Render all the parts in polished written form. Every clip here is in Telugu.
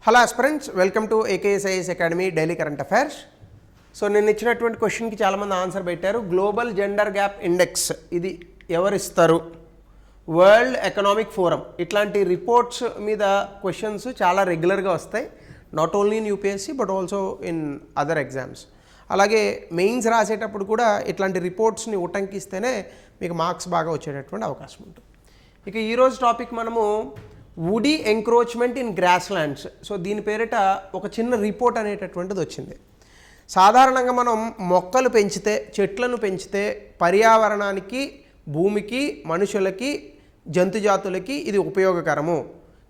Hello aspirants, welcome to ఏకేఎస్ఐఎస్ academy daily current affairs. So నేను ఇచ్చినటువంటి క్వశ్చన్కి చాలామంది ఆన్సర్ పెట్టారు. గ్లోబల్ జెండర్ గ్యాప్ ఇండెక్స్ ఇది ఎవరిస్తారు? World economic forum. ఇట్లాంటి రిపోర్ట్స్ మీద క్వశ్చన్స్ చాలా రెగ్యులర్గా వస్తాయి, not only in UPSC but also in other exams. అలాగే మెయిన్స్ రాసేటప్పుడు కూడా ఇట్లాంటి రిపోర్ట్స్ని ఉటంకిస్తేనే మీకు మార్క్స్ బాగా వచ్చేటటువంటి అవకాశం ఉంటుంది. ఇక ఈరోజు టాపిక్ మనము woody encroachment in grass lands. So దీని పేరిట ఒక చిన్న రిపోర్ట్ అనేటటువంటిది వచ్చింది. సాధారణంగా మనం మొక్కలు పెంచితే, చెట్లను పెంచితే పర్యావరణానికి, భూమికి, మనుషులకి, జంతుజాతులకి ఇది ఉపయోగకరము.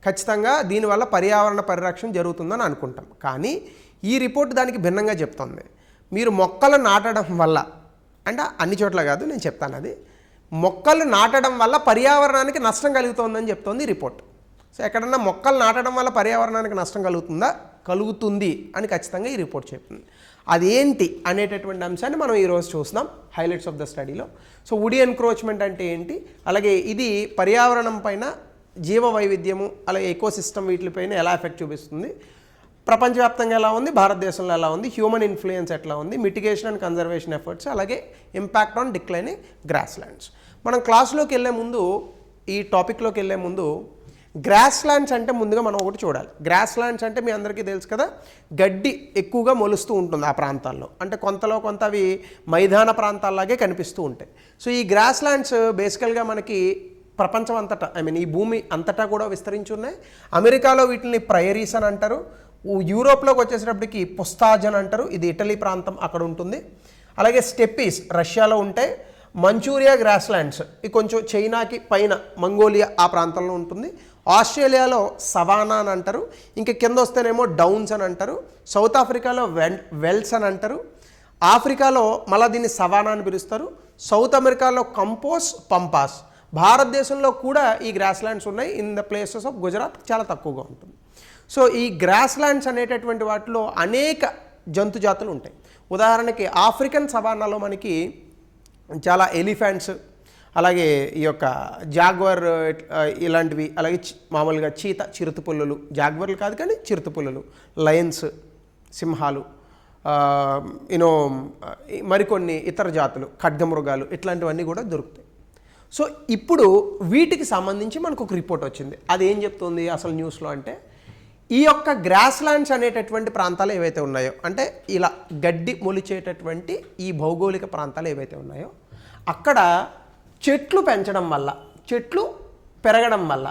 ఖచ్చితంగా దీనివల్ల పర్యావరణ పరిరక్షణ జరుగుతుందని అనుకుంటాం. కానీ ఈ రిపోర్ట్ దానికి భిన్నంగా చెప్తుంది. మీరు మొక్కలు నాటడం వల్ల, అంటే అన్ని చోట్ల కాదు, నేను చెప్తాను అది, మొక్కలు నాటడం వల్ల పర్యావరణానికి నష్టం కలుగుతుందని చెప్తోంది ఈ రిపోర్ట్. సో ఎక్కడన్నా మొక్కలు నాటడం వల్ల పర్యావరణానికి నష్టం కలుగుతుంది అని ఖచ్చితంగా ఈ రిపోర్ట్ చెప్తుంది. అదేంటి అనేటటువంటి అంశాన్ని మనం ఈరోజు చూస్తున్నాం హైలైట్స్ ఆఫ్ ద స్టడీలో. సో వుడీ ఎన్క్రోచ్మెంట్ అంటే ఏంటి, అలాగే ఇది పర్యావరణం పైన, జీవ వైవిధ్యము, అలాగే ఎకోసిస్టమ్ వీటిపైన ఎలా ఎఫెక్ట్ చూపిస్తుంది, ప్రపంచవ్యాప్తంగా ఎలా ఉంది, భారతదేశంలో ఎలా ఉంది, హ్యూమన్ ఇన్ఫ్లుయెన్స్ ఎట్లా ఉంది, మిటిగేషన్ అండ్ కన్జర్వేషన్ ఎఫర్ట్స్, అలాగే impact on declining grass lands. మనం క్లాస్లోకి వెళ్ళే ముందు, ఈ టాపిక్లోకి వెళ్ళే ముందు గ్రాస్ ల్యాండ్స్ అంటే ముందుగా మనం ఒకటి చూడాలి. గ్రాస్ ల్యాండ్స్ అంటే మీ అందరికీ తెలుసు కదా, గడ్డి ఎక్కువగా మొలుస్తూ ఉంటుంది ఆ ప్రాంతాల్లో. అంటే కొంతలో కొంత అవి మైదాన ప్రాంతాల్లాగే కనిపిస్తూ ఉంటాయి. సో ఈ గ్రాస్ ల్యాండ్స్ బేసికల్గా మనకి ప్రపంచం అంతటా, ఈ భూమి అంతటా కూడా విస్తరించి ఉన్నాయి. అమెరికాలో వీటిని ప్రైయరీస్ అని అంటారు. యూరోప్లోకి వచ్చేసేటప్పటికి పుస్తాజ్ అని అంటారు, ఇది ఇటలీ ప్రాంతం అక్కడ ఉంటుంది. అలాగే స్టెప్పీస్ రష్యాలో ఉంటాయి. మంచూరియా గ్రాస్ ల్యాండ్స్ ఇది కొంచెం చైనాకి పైన మంగోలియా ఆ ప్రాంతంలో ఉంటుంది. ఆస్ట్రేలియాలో సవానా అని అంటారు. ఇంకా కింద వస్తేనేమో డౌన్స్ అని అంటారు. సౌత్ ఆఫ్రికాలో వెల్స్ అని అంటారు. ఆఫ్రికాలో మళ్ళీ దీన్ని సవానా అని పిలుస్తారు. సౌత్ అమెరికాలో కంపోస్, పంపాస్. భారతదేశంలో కూడా ఈ గ్రాస్ ల్యాండ్స్ ఉన్నాయి. In the places of Gujarat చాలా తక్కువగా ఉంటుంది. సో ఈ గ్రాస్ ల్యాండ్స్ అనేటటువంటి వాటిలో అనేక జంతు జాతులు ఉంటాయి. ఉదాహరణకి ఆఫ్రికన్ సవానాలో మనకి చాలా ఎలిఫెంట్స్, అలాగే ఈ యొక్క జాగ్వర్ ఇలాంటివి, అలాగే మామూలుగా చీత, చిరుతపుల్లలు, జాగ్వర్లు కాదు కానీ చిరుతపుల్లలు, లయన్స్, సింహాలు, మరికొన్ని ఇతర జాతులు, ఖడ్గమృగాలు, ఇట్లాంటివన్నీ కూడా దొరుకుతాయి. సో ఇప్పుడు వీటికి సంబంధించి మనకు ఒక రిపోర్ట్ వచ్చింది. అది ఏం చెప్తుంది అసలు న్యూస్లో అంటే, ఈ యొక్క గ్రాస్ ల్యాండ్స్ అనేటటువంటి ప్రాంతాలు ఏవైతే ఉన్నాయో, అంటే ఇలా గడ్డి మొలిచేటటువంటి ఈ భౌగోళిక ప్రాంతాలు ఏవైతే ఉన్నాయో, అక్కడ చెట్లు పెంచడం వల్ల, చెట్లు పెరగడం వల్ల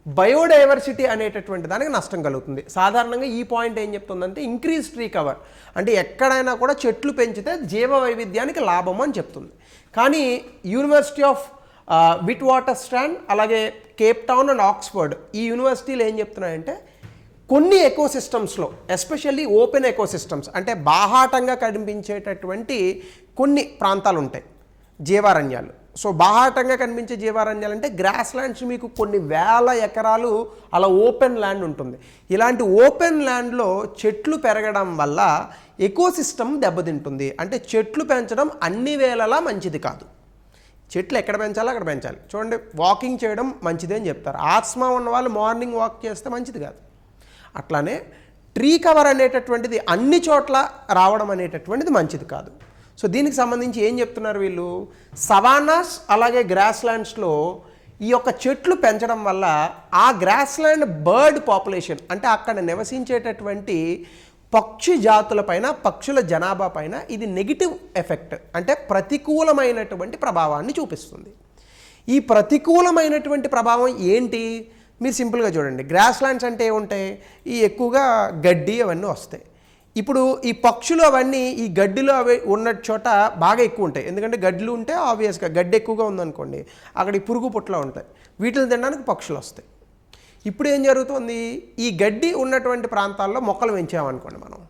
బయోడైవర్సిటీ అనేటటువంటి దానికి నష్టం కలుగుతుంది. సాధారణంగా ఈ పాయింట్ ఏం చెప్తుందంటే ఇంక్రీజ్ ట్రీ కవర్, అంటే ఎక్కడైనా కూడా చెట్లు పెంచితే జీవ వైవిధ్యానికి లాభం అని చెప్తుంది. కానీ University of Witwatersrand, అలాగే కేప్ టౌన్ అండ్ ఆక్స్ఫర్డ్, ఈ యూనివర్సిటీలు ఏం చెప్తున్నాయంటే కొన్ని ఎకోసిస్టమ్స్లో, ఎస్పెషల్లీ ఓపెన్ ఎకోసిస్టమ్స్, అంటే బాహాటంగా కనిపించేటటువంటి కొన్ని ప్రాంతాలు ఉంటాయి, జీవారణ్యాలు. సో బాహాటంగా కనిపించే జీవారణ్యాలు అంటే గ్రాస్ ల్యాండ్స్, మీకు కొన్ని వేల ఎకరాలు అలా ఓపెన్ ల్యాండ్ ఉంటుంది. ఇలాంటి ఓపెన్ ల్యాండ్లో చెట్లు పెరగడం వల్ల ఎకోసిస్టమ్ దెబ్బతింటుంది. అంటే చెట్లు పెంచడం అన్ని వేళలా మంచిది కాదు. చెట్లు ఎక్కడ పెంచాలో అక్కడ పెంచాలి. చూడండి, వాకింగ్ చేయడం మంచిది అని చెప్తారు. ఆస్మా ఉన్న వాళ్ళు మార్నింగ్ వాక్ చేస్తే మంచిది కాదు. అట్లానే ట్రీ కవర్ అనేటటువంటిది అన్ని చోట్ల రావడం అనేటటువంటిది మంచిది కాదు. సో దీనికి సంబంధించి ఏం చెప్తున్నారు వీళ్ళు, సవానాస్ అలాగే గ్రాస్ ల్యాండ్స్లో ఈ యొక్క చెట్లు పెంచడం వల్ల ఆ గ్రాస్ ల్యాండ్ బర్డ్ పాపులేషన్, అంటే అక్కడ నివసించేటటువంటి పక్షి జాతులపైన, పక్షుల జనాభా పైన ఇది నెగిటివ్ ఎఫెక్ట్, అంటే ప్రతికూలమైనటువంటి ప్రభావాన్ని చూపిస్తుంది. ఈ ప్రతికూలమైనటువంటి ప్రభావం ఏంటి, మీరు సింపుల్గా చూడండి. గ్రాస్ ల్యాండ్స్ అంటే ఏముంటాయి, ఈ ఎక్కువగా గడ్డి అవన్నీ వస్తాయి. ఇప్పుడు ఈ పక్షులు అవన్నీ ఈ గడ్డిలో అవి ఉన్న చోట బాగా ఎక్కువ ఉంటాయి. ఎందుకంటే గడ్డిలు ఉంటే ఆబ్వియస్గా గడ్డి ఎక్కువగా ఉందనుకోండి, అక్కడ ఈ పురుగు పుట్ల ఉంటాయి, వీటిని తినడానికి పక్షులు వస్తాయి. ఇప్పుడు ఏం జరుగుతుంది, ఈ గడ్డి ఉన్నటువంటి ప్రాంతాల్లో మొక్కలు పెంచామనుకోండి మనం,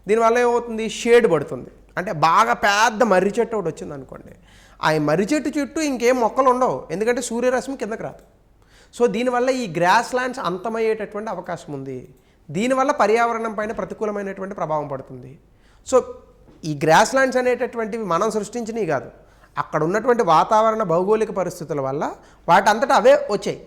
దీనివల్ల ఏమవుతుంది, షేడ్ పడుతుంది. అంటే బాగా పెద్ద మర్రి చెట్టు ఒకటి వచ్చింది అనుకోండి, ఆ మర్రి చెట్టు చుట్టూ ఇంకేం మొక్కలు ఉండవు, ఎందుకంటే సూర్యరశ్మి కిందకి రాదు. సో దీనివల్ల ఈ గ్రాస్ ల్యాండ్స్ అంతమయ్యేటటువంటి అవకాశం ఉంది. దీనివల్ల పర్యావరణం పైన ప్రతికూలమైనటువంటి ప్రభావం పడుతుంది. సో ఈ గ్రాస్ ల్యాండ్స్ అనేటటువంటివి మనం సృష్టించినవి కాదు, అక్కడ ఉన్నటువంటి వాతావరణ భౌగోళిక పరిస్థితుల వల్ల వాటంతటా అవే వచ్చాయి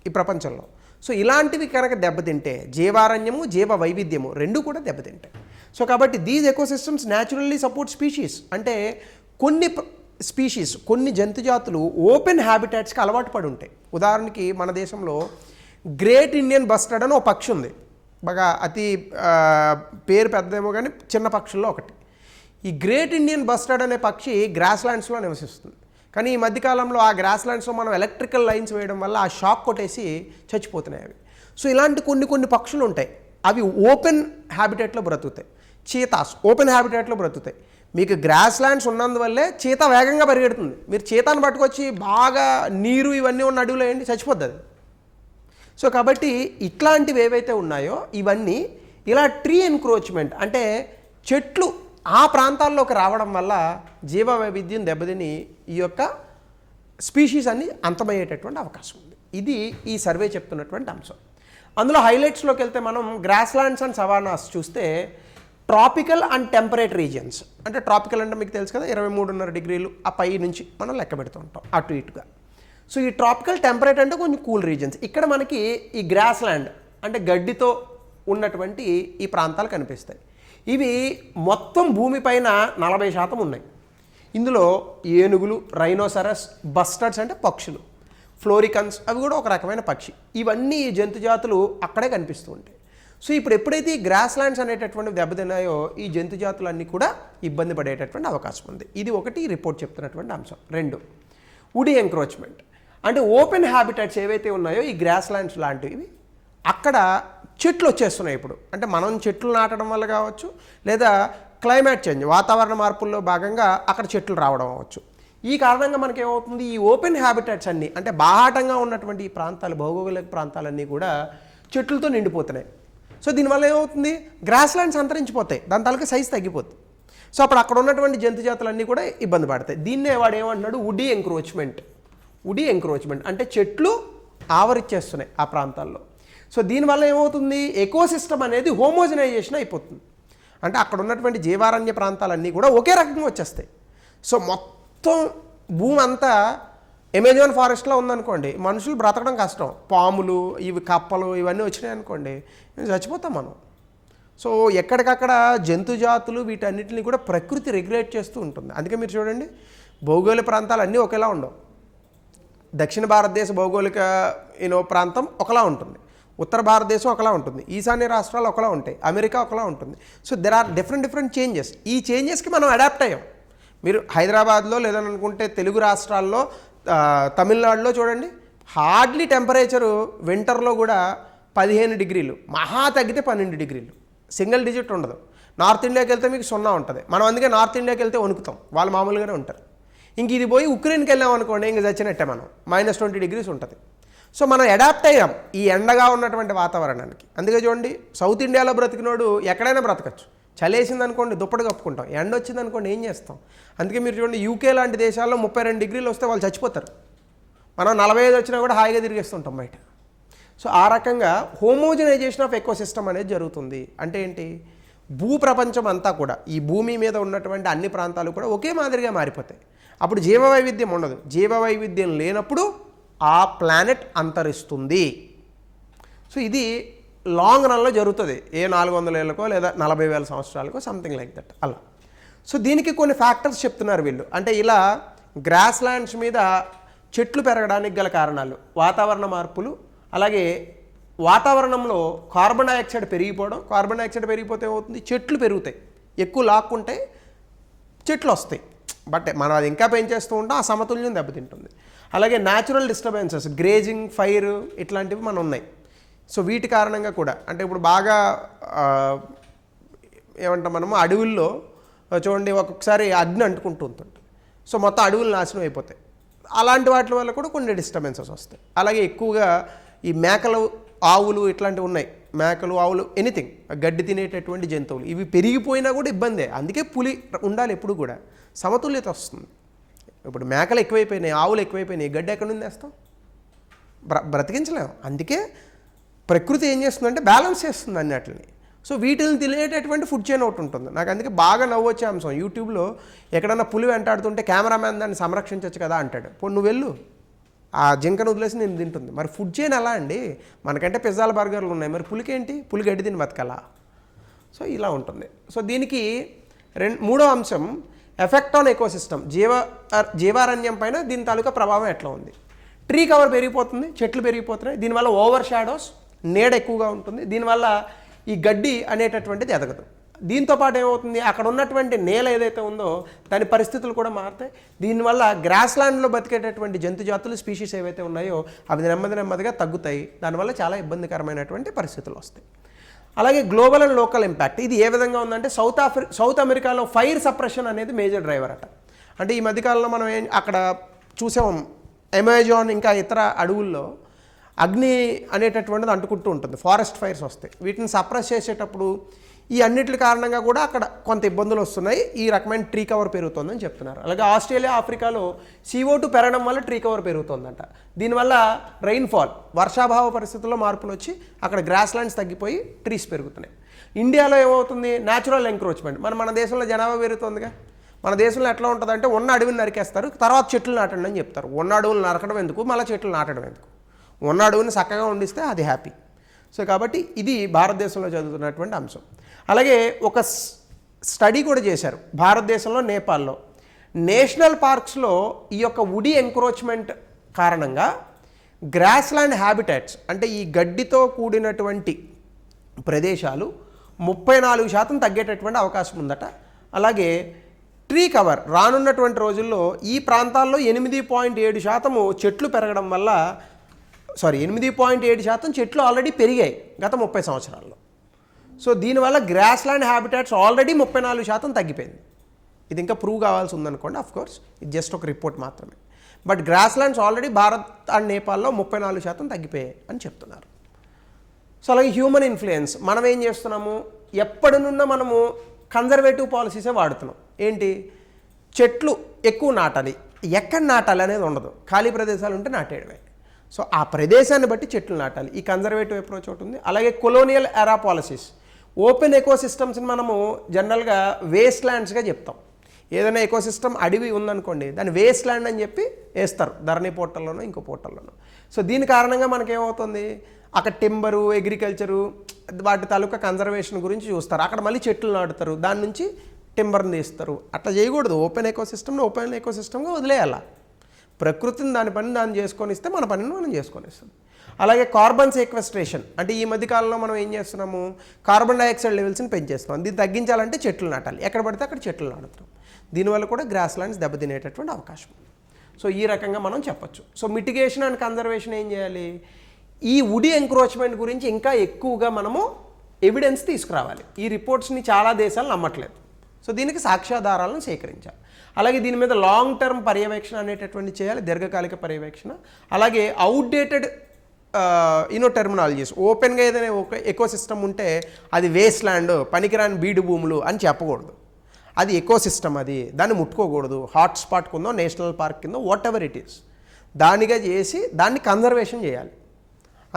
ఈ ప్రపంచంలో. సో ఇలాంటివి కనుక దెబ్బతింటే జీవారణ్యము జీవ వైవిధ్యము రెండు కూడా దెబ్బతింటాయి. సో కాబట్టి these ecosystems naturally support species. అంటే కొన్ని స్పీషీస్ కొన్ని జంతుజాతులు ఓపెన్ హ్యాబిటాట్స్కి అలవాటు పడి ఉంటాయి. ఉదాహరణకి మన దేశంలో గ్రేట్ ఇండియన్ బస్టర్డ్ అని ఒక పక్షి ఉంది. బాగా అతి పేరు పెద్దదేమో కానీ చిన్న పక్షుల్లో ఒకటి. ఈ గ్రేట్ ఇండియన్ బస్టర్డ్ అనే పక్షి గ్రాస్ ల్యాండ్స్లో నివసిస్తుంది. కానీ ఈ మధ్యకాలంలో ఆ గ్రాస్ ల్యాండ్స్లో మనం ఎలక్ట్రికల్ లైన్స్ వేయడం వల్ల ఆ షాక్ కొట్టేసి చచ్చిపోతున్నాయి అవి. సో ఇలాంటి కొన్ని పక్షులు ఉంటాయి, అవి ఓపెన్ హ్యాబిటేట్లో బ్రతుకుతాయి. చీతాస్ ఓపెన్ హ్యాబిటేట్లో బ్రతుకుతాయి. మీకు గ్రాస్ ల్యాండ్స్ ఉన్నందువల్లే చీత వేగంగా పరిగెడుతుంది. మీరు చీతాను పట్టుకొచ్చి బాగా నీరు ఇవన్నీ ఉన్న అడవిలో వేయండి, చచ్చిపోద్ది అది. సో కాబట్టి ఇట్లాంటివి ఏవైతే ఉన్నాయో ఇవన్నీ ఇలా ట్రీ ఎన్క్రోచ్మెంట్ అంటే చెట్లు ఆ ప్రాంతాల్లోకి రావడం వల్ల జీవ వైవిధ్యం దెబ్బతిని ఈ యొక్క స్పీషీస్ అన్ని అంతమయ్యేటటువంటి అవకాశం ఉంది. ఇది ఈ సర్వే చెప్తున్నటువంటి అంశం. అందులో హైలైట్స్లోకి వెళ్తే మనం గ్రాస్ ల్యాండ్స్ అండ్ సవానాస్ చూస్తే ట్రాపికల్ అండ్ టెంపరేట్ రీజియన్స్. అంటే ట్రాపికల్ అంటే మీకు తెలుసు కదా 23.5 డిగ్రీలు ఆ పై నుంచి మనం లెక్క పెడుతూ ఉంటాం అటు ఇటుగా. సో ఈ ట్రాపికల్ టెంపరేట్ అంటే కొంచెం కూల్ రీజియన్స్. ఇక్కడ మనకి ఈ గ్రాస్ ల్యాండ్ అంటే గడ్డితో ఉన్నటువంటి ఈ ప్రాంతాలు కనిపిస్తాయి. ఇవి మొత్తం భూమిపైన 40% ఉన్నాయి. ఇందులో ఏనుగులు, రైనోసరస్, బస్టర్డ్స్ అంటే పక్షులు, ఫ్లోరికన్స్ అవి కూడా ఒక రకమైన పక్షి, ఇవన్నీ జంతుజాతులు అక్కడే కనిపిస్తూ ఉంటాయి. సో ఇప్పుడు ఎప్పుడైతే ఈ గ్రాస్ ల్యాండ్స్ అనేటటువంటి దెబ్బతిన్నాయో ఈ జంతుజాతులన్నీ కూడా ఇబ్బంది పడేటటువంటి అవకాశం ఉంది. ఇది ఒకటి రిపోర్ట్ చెప్తున్నటువంటి అంశం. 2 వుడీ ఎంక్రోచ్మెంట్ అంటే ఓపెన్ హ్యాబిటాట్స్ ఏవైతే ఉన్నాయో ఈ గ్రాస్ ల్యాండ్స్ లాంటివి అక్కడ చెట్లు వచ్చేస్తున్నాయి ఇప్పుడు. అంటే మనం చెట్లు నాటడం వల్ల కావచ్చు, లేదా క్లైమేట్ చేంజ్ వాతావరణ మార్పుల్లో భాగంగా అక్కడ చెట్లు రావడం అవ్వచ్చు. ఈ కారణంగా మనకి ఏమవుతుంది, ఈ ఓపెన్ హ్యాబిటాట్స్ అన్నీ అంటే బాహాటంగా ఉన్నటువంటి ఈ ప్రాంతాలు, భౌగోళిక ప్రాంతాలన్నీ కూడా చెట్లతో నిండిపోతున్నాయి. సో దీనివల్ల ఏమవుతుంది, గ్రాస్ ల్యాండ్స్ అంతరించిపోతాయి, దాని తాలూకా సైజ్ తగ్గిపోతుంది. సో అప్పుడు అక్కడ ఉన్నటువంటి జంతుజాతులన్నీ కూడా ఇబ్బంది పడతాయి. దీన్నే వాడు ఏమంటున్నాడు, వుడీ ఎంక్రోచ్మెంట్. వుడీ ఎంక్రోచ్మెంట్ అంటే చెట్లు ఆవరిచ్చేస్తున్నాయి ఆ ప్రాంతాల్లో. సో దీనివల్ల ఏమవుతుంది, ఎకోసిస్టమ్ అనేది హోమోజనైజేషన్ అయిపోతుంది. అంటే అక్కడ ఉన్నటువంటి జీవారణ్య ప్రాంతాలన్నీ కూడా ఒకే రకంగా వచ్చేస్తాయి. సో మొత్తం భూమి అంతా అమెజాన్ ఫారెస్ట్లో ఉందనుకోండి, మనుషులు బ్రతకడం కష్టం. పాములు, ఇవి కప్పలు ఇవన్నీ వచ్చినాయి అనుకోండి, చచ్చిపోతాం మనం. సో ఎక్కడికక్కడ జంతుజాతులు వీటన్నిటిని కూడా ప్రకృతి రెగ్యులేట్ చేస్తూ ఉంటుంది. అందుకే మీరు చూడండి, భౌగోళిక ప్రాంతాలు అన్నీ ఒకేలా ఉండవు. దక్షిణ భారతదేశ భౌగోళిక ప్రాంతం ఒకలా ఉంటుంది, ఉత్తర భారతదేశం ఒకలా ఉంటుంది, ఈశాన్య రాష్ట్రాలు ఒకలా ఉంటాయి, అమెరికా ఒకలా ఉంటుంది. So there are different changes. ఈ చేంజెస్కి మనం అడాప్ట్ అయ్యాం. మీరు హైదరాబాద్లో లేదనుకుంటే తెలుగు రాష్ట్రాల్లో, తమిళనాడులో చూడండి, హార్డ్లీ టెంపరేచరు వింటర్లో కూడా 15 డిగ్రీలు, మహా తగ్గితే 12 డిగ్రీలు, సింగిల్ డిజిట్ ఉండదు. నార్త్ ఇండియాకి వెళ్తే మీకు 0 ఉంటుంది. మనం అందుకే నార్త్ ఇండియాకి వెళ్తే వణుకుతాం, వాళ్ళు మామూలుగానే ఉంటారు. ఇంక ఇది పోయి ఉక్రెయిన్కి వెళ్ళాం అనుకోండి, ఇంక చచ్చినట్టే మనం, -20 డిగ్రీస్ ఉంటుంది. సో మనం అడాప్ట్ అయ్యాం ఈ ఎండగా ఉన్నటువంటి వాతావరణానికి. అందుకే చూడండి, సౌత్ ఇండియాలో బ్రతికినోడు ఎక్కడైనా బ్రతకచ్చు. చలేసింది అనుకోండి దుప్పటి కప్పుకుంటాం, ఎండ వచ్చింది అనుకోండి ఏం చేస్తాం. అందుకే మీరు చూడండి, యూకే లాంటి దేశాల్లో 32 డిగ్రీలు వస్తే వాళ్ళు చచ్చిపోతారు. మనం 45 వచ్చినా కూడా హాయిగా తిరిగేస్తుంటాం బయట. సో ఆ రకంగా హోమోజనైజేషన్ ఆఫ్ ఎకోసిస్టమ్ అనేది జరుగుతుంది. అంటే ఏంటి, భూప్రపంచం అంతా కూడా, ఈ భూమి మీద ఉన్నటువంటి అన్ని ప్రాంతాలు కూడా ఒకే మాదిరిగా మారిపోతాయి. అప్పుడు జీవ వైవిధ్యం ఉండదు. జీవ వైవిధ్యం లేనప్పుడు ఆ ప్లానెట్ అంతరిస్తుంది. సో ఇది లాంగ్ రన్లో జరుగుతుంది, ఏ 400 ఏళ్ళకో లేదా 40,000 సంవత్సరాలకో, సంథింగ్ లైక్ దట్ అలా. సో దీనికి కొన్ని ఫ్యాక్టర్స్ చెప్తున్నారు వీళ్ళు. అంటే ఇలా గ్రాస్ ల్యాండ్స్ మీద చెట్లు పెరగడానికి గల కారణాలు వాతావరణ మార్పులు, అలాగే వాతావరణంలో కార్బన్ డైఆక్సైడ్ పెరిగిపోవడం. కార్బన్ డైఆక్సైడ్ పెరిగిపోతే ఏమవుతుంది, చెట్లు పెరుగుతాయి, ఎక్కువ లాక్కుంటే చెట్లు వస్తాయి. బట్ మనం అది ఇంకా పెంచేస్తూ ఉంటాం, ఆ సమతుల్యం దెబ్బతింటుంది. అలాగే న్యాచురల్ డిస్టర్బెన్సెస్, గ్రేజింగ్, ఫైర్ ఇట్లాంటివి మనం ఉన్నాయి. సో వీటి కారణంగా కూడా, అంటే ఇప్పుడు బాగా ఏమంటాం మనము, అడవుల్లో చూడండి ఒక్కొక్కసారి అగ్ని అంటుకుంటూ ఉంటుంది. సో మొత్తం అడవులు నాశనం అయిపోతాయి. అలాంటి వాటి వల్ల కూడా కొన్ని డిస్టర్బెన్సెస్ వస్తాయి. అలాగే ఎక్కువగా ఈ మేకలు, ఆవులు ఇట్లాంటివి ఉన్నాయి. మేకలు, ఆవులు, ఎనీథింగ్ గడ్డి తినేటటువంటి జంతువులు, ఇవి పెరిగిపోయినా కూడా ఇబ్బందే. అందుకే పులి ఉండాలి, ఎప్పుడు కూడా సమతుల్యత వస్తుంది. ఇప్పుడు మేకలు ఎక్కువైపోయినాయి, ఆవులు ఎక్కువైపోయినాయి, గడ్డి ఎక్కడి నుంచి వేస్తాం, బ్రతికించలేము. అందుకే ప్రకృతి ఏం చేస్తుందంటే బ్యాలెన్స్ చేస్తుంది అన్నిటిని. సో వీటిని తినేటటువంటి ఫుడ్ చైన్ ఒకటి ఉంటుంది. నాకు అందుకే బాగా నవ్వొచ్చే అంశం, యూట్యూబ్లో ఎక్కడన్నా పులి వెంటాడుతుంటే కెమెరామ్యాన్ దాన్ని సంరక్షించవచ్చు కదా అంటాడు. ఇప్పుడు నువ్వు వెళ్ళు, ఆ జింకను వదిలేసి నేను తింటుంది. మరి ఫుడ్ చైన్ ఎలా అండి? మనకంటే పిజ్జాలు బర్గర్లు ఉన్నాయి, మరి పులికేంటి? పులి గడ్డి తిని బతకాలా? సో ఇలా ఉంటుంది. సో దీనికి మూడో అంశం ఎఫెక్ట్ ఆన్ ఎకోసిస్టమ్, జీవారణ్యం పైన దీని తాలూకా ప్రభావం ఎట్లా ఉంది. ట్రీ కవర్ పెరిగిపోతుంది, చెట్లు పెరిగిపోతున్నాయి, దీనివల్ల ఓవర్ షాడోస్, నీడ ఎక్కువగా ఉంటుంది, దీనివల్ల ఈ గడ్డి అనేటటువంటిది ఎదగదు. దీంతోపాటు ఏమవుతుంది, అక్కడ ఉన్నటువంటి నేల ఏదైతే ఉందో దాని పరిస్థితులు కూడా మారుతాయి. దీనివల్ల గ్రాస్ ల్యాండ్లో బతికేటటువంటి జంతు జాతులు, స్పీషీస్ ఏవైతే ఉన్నాయో అవి నెమ్మదిగా తగ్గుతాయి. దానివల్ల చాలా ఇబ్బందికరమైనటువంటి పరిస్థితులు వస్తాయి. అలాగే గ్లోబల్ అండ్ లోకల్ ఇంపాక్ట్, ఇది ఏ విధంగా ఉందంటే సౌత్ అమెరికాలో ఫైర్ సప్రెషన్ అనేది మేజర్ డ్రైవర్ అట. అంటే ఈ మధ్యకాలంలో మనం అక్కడ చూసాం, అమెజాన్ ఇంకా ఇతర అడవుల్లో అగ్ని అనేటటువంటిది అంటుకుంటూ ఉంటుంది, ఫారెస్ట్ ఫైర్స్ వస్తాయి. వీటిని సప్రెస్ చేసేటప్పుడు ఈ అన్నిటి కారణంగా కూడా అక్కడ కొంత ఇబ్బందులు వస్తున్నాయి. ఈ రకమైన ట్రీ కవర్ పెరుగుతుందని చెప్తున్నారు. అలాగే ఆస్ట్రేలియా, ఆఫ్రికాలో CO2 పెరగడం వల్ల ట్రీ కవర్ పెరుగుతుందంట. దీనివల్ల రైన్ఫాల్, వర్షాభావ పరిస్థితుల్లో మార్పులు వచ్చి అక్కడ గ్రాస్ ల్యాండ్స్ తగ్గిపోయి ట్రీస్ పెరుగుతున్నాయి. ఇండియాలో ఏమవుతుంది, న్యాచురల్ ఎంక్రోచ్మెంట్. మన దేశంలో జనాభా పెరుగుతుందిగా. మన దేశంలో ఎట్లా ఉంటుందంటే ఉన్న అడవిని నరికేస్తారు, తర్వాత చెట్లు నాటండి అని చెప్తారు. ఉన్న అడవులు నరకడం ఎందుకు, మళ్ళీ చెట్లు నాటడం ఎందుకు? ఉన్న అడవిని చక్కగా ఉండిస్తే అది హ్యాపీ. సో కాబట్టి ఇది భారతదేశంలో జరుగుతున్నటువంటి అంశం. అలాగే ఒక స్టడీ కూడా చేశారు భారతదేశంలో, నేపాల్లో. నేషనల్ పార్క్స్లో ఈ యొక్క వుడీ ఎంక్రోచ్మెంట్ కారణంగా గ్రాస్ ల్యాండ్ హ్యాబిటాట్స్, అంటే ఈ గడ్డితో కూడినటువంటి ప్రదేశాలు 34% తగ్గేటటువంటి అవకాశం ఉందట. అలాగే ట్రీ కవర్ రానున్నటువంటి రోజుల్లో ఈ ప్రాంతాల్లో 8.7% చెట్లు పెరగడం వల్ల 8.7% చెట్లు ఆల్రెడీ పెరిగాయి గత 30 సంవత్సరాల్లో. సో దీనివల్ల గ్రాస్ ల్యాండ్ హ్యాబిటాట్స్ ఆల్రెడీ 34% తగ్గిపోయింది. ఇది ఇంకా ప్రూవ్ కావాల్సి ఉందనుకోండి, అఫ్కోర్స్ ఇది జస్ట్ ఒక రిపోర్ట్ మాత్రమే. But grass lands already Bharat and నేపాల్లో 34% తగ్గిపోయాయి అని చెప్తున్నారు. సో అలాగే హ్యూమన్ ఇన్ఫ్లుయెన్స్, మనం ఏం చేస్తున్నాము, ఎప్పటి నుండో మనము కన్జర్వేటివ్ పాలసీసే వాడుతున్నాం. ఏంటి, చెట్లు ఎక్కువ నాటాలి, ఎక్కడ నాటాలి అనేది ఉండదు, ఖాళీ ప్రదేశాలు ఉంటే నాటేయడమే. సో ఆ ప్రదేశాన్ని బట్టి చెట్లు నాటాలి, ఈ కన్జర్వేటివ్ అప్రోచ్ ఒకటి ఉంది. అలాగే కొలోనియల్ ఎరా పాలసీస్, ఓపెన్ ఎకోసిస్టమ్స్ని మనము జనరల్గా వేస్ట్ ల్యాండ్స్గా చెప్తాం. ఏదైనా ఎకోసిస్టమ్ అడవి ఉందనుకోండి, దాన్ని వేస్ట్ ల్యాండ్ అని చెప్పి వేస్తారు ధరణి పోర్టల్లోనో ఇంకో పోర్టల్లోనో. సో దీని కారణంగా మనకేమవుతుంది, అక్కడ టింబరు, అగ్రికల్చరు, వాటి తాలూకా కన్జర్వేషన్ గురించి చూస్తారు. అక్కడ మళ్ళీ చెట్లు నాటుతారు, దాని నుంచి టింబర్ని తీస్తారు. అట్లా చేయకూడదు. ఓపెన్ ఎకోసిస్టమ్గా వదిలేయాలి. ప్రకృతిని దాని పని దాన్ని చేసుకొని ఇస్తే మన పనిని మనం చేసుకొని ఇస్తాం. అలాగే కార్బన్ సెక్వెస్ట్రేషన్, అంటే ఈ మధ్యకాలంలో మనం ఏం చేస్తున్నాము, కార్బన్ డైఆక్సైడ్ లెవెల్స్ని పెంచేస్తున్నాం. దీన్ని తగ్గించాలంటే చెట్లు నాటాలి, ఎక్కడ పడితే అక్కడ చెట్లు నాటుతాం. దీనివల్ల కూడా గ్రాస్ ల్యాండ్స్ దెబ్బతినేటటువంటి అవకాశం ఉంది. సో ఈ రకంగా మనం చెప్పొచ్చు. సో మిటిగేషన్ అండ్ కన్జర్వేషన్ ఏం చేయాలి, ఈ వుడీ ఎంక్రోచ్మెంట్ గురించి ఇంకా ఎక్కువగా మనము ఎవిడెన్స్ తీసుకురావాలి. ఈ రిపోర్ట్స్ని చాలా దేశాలు నమ్మట్లేదు. సో దీనికి సాక్ష్యాధారాలను సేకరించాలి. అలాగే దీని మీద లాంగ్ టర్మ్ పర్యవేక్షణ అనేటటువంటి చేయాలి, దీర్ఘకాలిక పర్యవేక్షణ. అలాగే అవుట్డేటెడ్ టెర్మినాలజీస్, ఓపెన్గా ఏదైనా ఒక ఎకోసిస్టమ్ ఉంటే అది వేస్ట్ ల్యాండ్, పనికిరాని బీడు భూములు అని చెప్పకూడదు. అది ఎకోసిస్టమ్, అది దాన్ని ముట్టుకోకూడదు. హాట్స్పాట్ కిందో, నేషనల్ పార్క్ కిందో, వాట్ ఎవర్ ఇట్ ఈస్, దానిగా చేసి దాన్ని కన్జర్వేషన్ చేయాలి.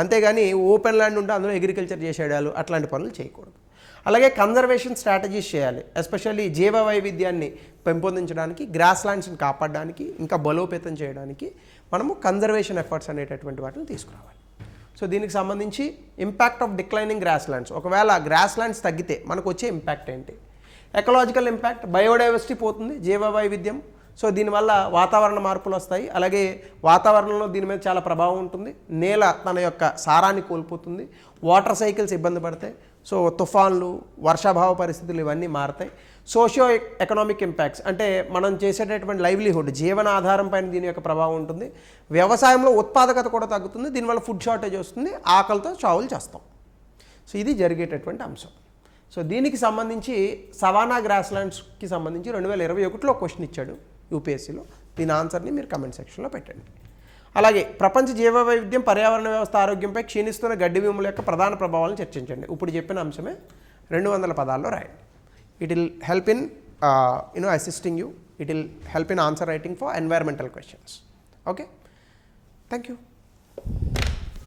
అంతేగాని ఓపెన్ ల్యాండ్ ఉంటే అందులో అగ్రికల్చర్ చేసేయడాలు అట్లాంటి పనులు చేయకూడదు. అలాగే కన్జర్వేషన్ స్ట్రాటజీస్ చేయాలి, ఎస్పెషల్లీ జీవ వైవిధ్యాన్ని పెంపొందించడానికి, గ్రాస్ ల్యాండ్స్ని కాపాడడానికి, ఇంకా బలోపేతం చేయడానికి మనము కన్జర్వేషన్ ఎఫర్ట్స్ అనేటటువంటి వాటిని తీసుకురావాలి. సో దీనికి సంబంధించి impact of declining grass lands, ఒకవేళ గ్రాస్ ల్యాండ్స్ తగ్గితే మనకు వచ్చే ఇంపాక్ట్ ఏంటి, ఎకలాజికల్ ఇంపాక్ట్, బయోడైవర్సిటీ పోతుంది, జీవ వైవిధ్యం. సో దీనివల్ల వాతావరణ మార్పులు వస్తాయి. అలాగే వాతావరణంలో దీని మీద చాలా ప్రభావం ఉంటుంది. నేల తన యొక్క సారాన్ని కోల్పోతుంది, వాటర్ సైకిల్స్ ఇబ్బంది పడతాయి. సో తుఫాన్లు, వర్షాభావ పరిస్థితులు ఇవన్నీ మారుతాయి. సోషియో ఎకనామిక్ ఇంపాక్ట్స్, అంటే మనం చేసేటటువంటి లైవ్లీహుడ్, జీవన ఆధారం పైన దీని యొక్క ప్రభావం ఉంటుంది. వ్యవసాయంలో ఉత్పాదకత కూడా తగ్గుతుంది, దీనివల్ల ఫుడ్ షార్టేజ్ వస్తుంది, ఆకలితో చావులు చేస్తాం. సో ఇది జరిగేటటువంటి అంశం. సో దీనికి సంబంధించి సవానా గ్రాస్ ల్యాండ్స్కి సంబంధించి 2021లో క్వశ్చన్ ఇచ్చాడు యూపీఎస్సీలో. దీని ఆన్సర్ని మీరు కమెంట్ సెక్షన్లో పెట్టండి. అలాగే ప్రపంచ జీవ వైవిధ్యం, పర్యావరణ వ్యవస్థ ఆరోగ్యంపై క్షీణిస్తున్న గడ్డి భూముల యొక్క ప్రధాన ప్రభావాలను చర్చించండి. ఇప్పుడు చెప్పిన అంశమే 200 పదాల్లో రాయండి. It will help in assisting you. It will help in answer writing for environmental questions. Okay, thank you.